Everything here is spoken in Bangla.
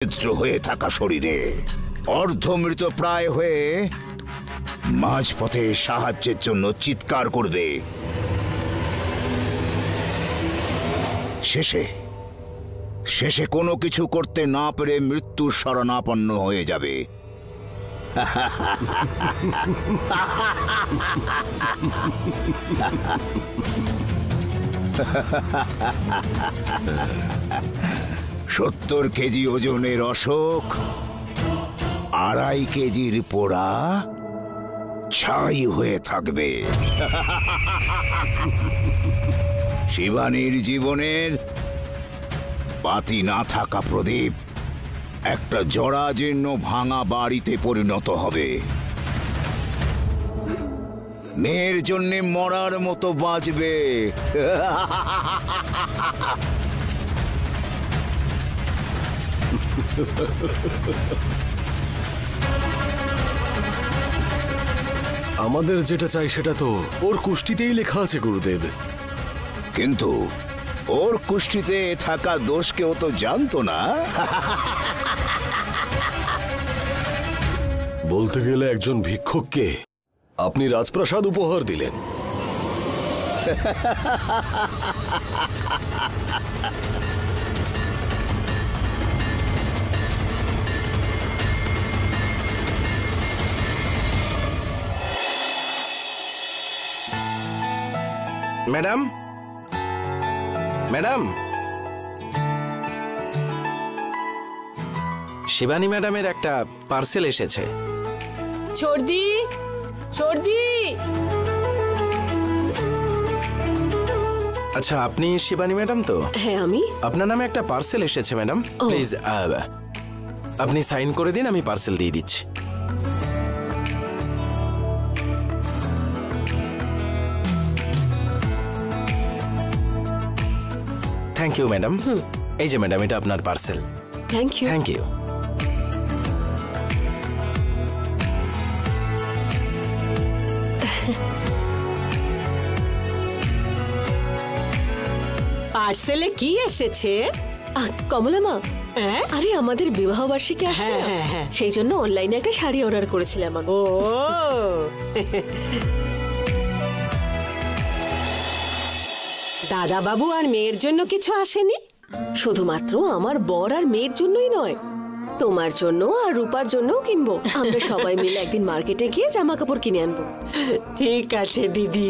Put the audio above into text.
হয়ে থাকা শরীরে অর্ধমৃত প্রায় হয়ে মাঝপথে সাহায্যের জন্য চিৎকার করবে। শেষে শেষে কোনো কিছু করতে না পেরে মৃত্যুর শরণাপন্ন হয়ে যাবে। সত্তর কেজি ওজনের অশোক, 2.5 কেজির পোড়া ছাই হয়ে থাকবে। শিবানীর জীবনের বাতি না থাকা প্রদীপ একটা জরাজীর্ণ ভাঙা বাড়িতে পরিণত হবে। মেয়ের জন্য মরার মতো বাঁচবে। আমাদের যেটা চাই সেটা তো ওর কুষ্টিতেই লেখা আছে গুরুদেব। কিন্তু ওর কুষ্টিতে থাকা দোষকে ও তো জানতো না। বলতে গেলে একজন ভিক্ষুককে আপনি রাজপ্রাসাদ উপহার দিলেন। ম্যাডাম, ম্যাডাম, শিবানী ম্যাডামের একটা পার্সেল এসেছে। ছর্দি, ছর্দি। আচ্ছা, আপনি শিবানী ম্যাডাম তো? হ্যাঁ আমি। আপনার নামে একটা পার্সেল এসেছে ম্যাডাম। প্লিজ আপনি সাইন করে দিন, আমি পার্সেল দিয়ে দিচ্ছি। Thank you madam. এই যে ম্যাডাম, এটা আপনার parcel. Thank you. Thank you. পার্সেলে কি এসেছে? কমলা মা, হ্যাঁ? আরে আমাদের বিবাহ বার্ষিকী আসছে, সেই জন্য অনলাইনে একটা শাড়ি অর্ডার করেছিলাম। ও দাদা বাবু আর মেয়ের জন্য কিছু আসেনি? শুধুমাত্র আমার বর আর মেয়ের জন্যই নয়, তোমার জন্য আর রূপার জন্যও কিনবো। আমরা সবাই মিলে একদিন মার্কেটে গিয়ে জামা কাপড় কিনে আনবো। ঠিক আছে দিদি।